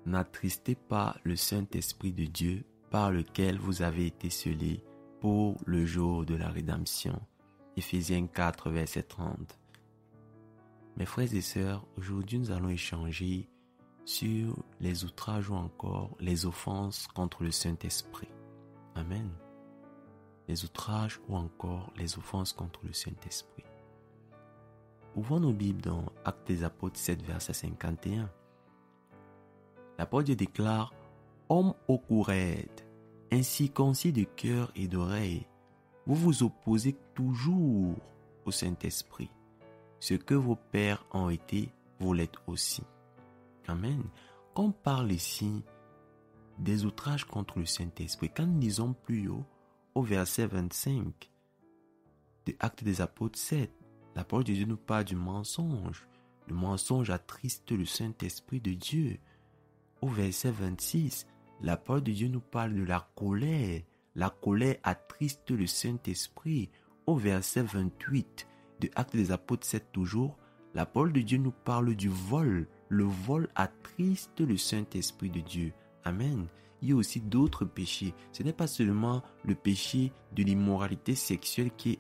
n'attristez pas le Saint-Esprit de Dieu par lequel vous avez été scellés pour le jour de la rédemption. Éphésiens 4, verset 30. Mes frères et sœurs, aujourd'hui nous allons échanger sur les outrages ou encore les offenses contre le Saint-Esprit. Amen. Les outrages ou encore les offenses contre le Saint-Esprit. Ouvrons nos Bibles dans Actes des Apôtres 7, verset 51. L'apôtre Dieu déclare « Hommes au cou raide, incirconcis de cœur et d'oreille, vous vous opposez toujours au Saint-Esprit. Ce que vos pères ont été, vous l'êtes aussi. » Amen. Quand on parle ici des outrages contre le Saint-Esprit, quand nous lisons plus haut, au verset 25 de Actes des Apôtres 7, la parole de Dieu nous parle du mensonge. Le mensonge attriste le Saint-Esprit de Dieu. Au verset 26, la parole de Dieu nous parle de la colère. La colère attriste le Saint-Esprit. Au verset 28 de Actes des Apôtres 7 toujours, la parole de Dieu nous parle du vol. Le vol attriste le Saint-Esprit de Dieu. Amen. Il y a aussi d'autres péchés. Ce n'est pas seulement le péché de l'immoralité sexuelle qui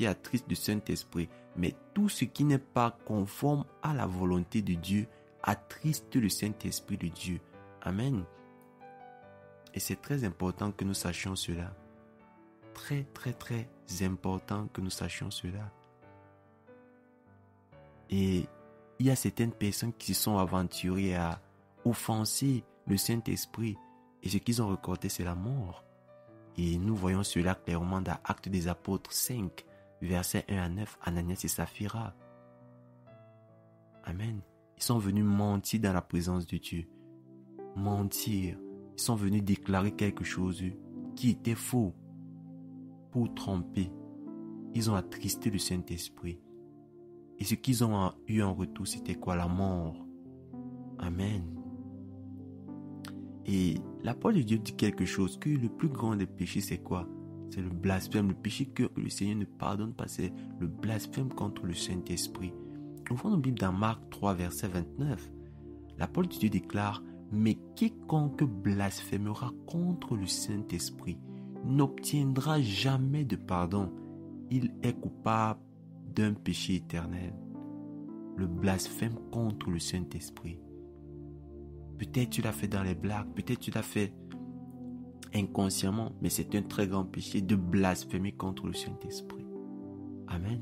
attriste le Saint-Esprit, mais tout ce qui n'est pas conforme à la volonté de Dieu attriste le Saint-Esprit de Dieu. Amen. Et c'est très important que nous sachions cela. Très, très, très important que nous sachions cela. Et il y a certaines personnes qui se sont aventurées à offenser le Saint-Esprit. Et ce qu'ils ont récolté, c'est la mort. Et nous voyons cela clairement dans Actes des Apôtres 5, versets 1 à 9, Ananias et Saphira. Amen. Ils sont venus mentir dans la présence de Dieu. Mentir. Ils sont venus déclarer quelque chose qui était faux pour tromper. Ils ont attristé le Saint-Esprit. Et ce qu'ils ont eu en retour, c'était quoi? La mort. Amen. Et la parole de Dieu dit quelque chose, que le plus grand des péchés, c'est quoi? C'est le blasphème. Le péché que le Seigneur ne pardonne pas, c'est le blasphème contre le Saint-Esprit. Ouvrons nos Bibles dans Marc 3, verset 29. La parole de Dieu déclare « Mais quiconque blasphémera contre le Saint-Esprit n'obtiendra jamais de pardon. Il est coupable d'un péché éternel. » Le blasphème contre le Saint-Esprit. Peut-être tu l'as fait dans les blagues, peut-être tu l'as fait inconsciemment, mais c'est un très grand péché de blasphémer contre le Saint-Esprit. Amen.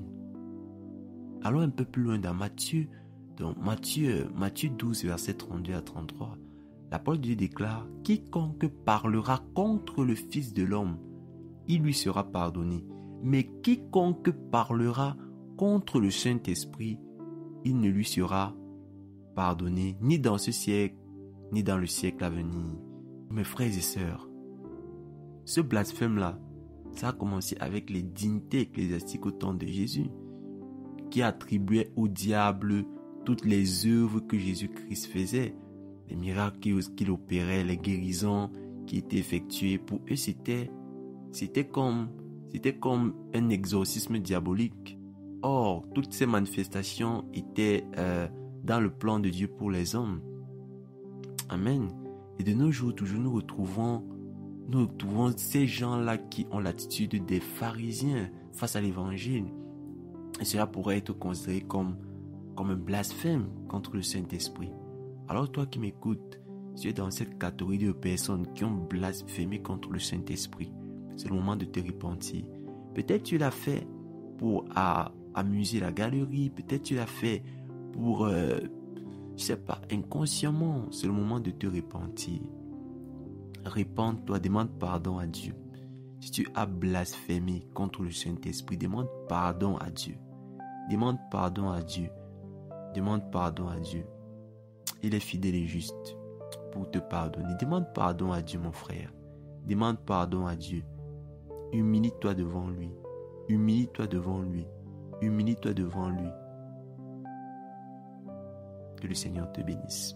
Allons un peu plus loin dans Matthieu. Dans Matthieu 12, versets 32 à 33. La parole de Dieu déclare « Quiconque parlera contre le Fils de l'homme, il lui sera pardonné. Mais quiconque parlera contre le Saint-Esprit, il ne lui sera pardonné ni dans ce siècle, ni dans le siècle à venir. » Mes frères et sœurs, ce blasphème-là, ça a commencé avec les dignités ecclésiastiques au temps de Jésus, qui attribuaient au diable toutes les œuvres que Jésus-Christ faisait, les miracles qu'il opérait, les guérisons qui étaient effectuées. Pour eux, c'était comme un exorcisme diabolique. Or, toutes ces manifestations étaient dans le plan de Dieu pour les hommes. Amen. Et de nos jours, toujours nous retrouvons ces gens-là qui ont l'attitude des pharisiens face à l'évangile. Et cela pourrait être considéré comme un blasphème contre le Saint-Esprit. Alors toi qui m'écoutes, tu es dans cette catégorie de personnes qui ont blasphémé contre le Saint-Esprit. C'est le moment de te repentir. Peut-être tu l'as fait pour amuser la galerie, peut-être tu l'as fait pour, inconsciemment. C'est le moment de te repentir. Repente-toi, demande pardon à Dieu. Si tu as blasphémé contre le Saint-Esprit, demande pardon à Dieu. Demande pardon à Dieu. Demande pardon à Dieu. Il est fidèle et juste pour te pardonner. Demande pardon à Dieu, mon frère. Demande pardon à Dieu. Humilie-toi devant lui. Humilie-toi devant lui. Humilie-toi devant lui. Que le Seigneur te bénisse.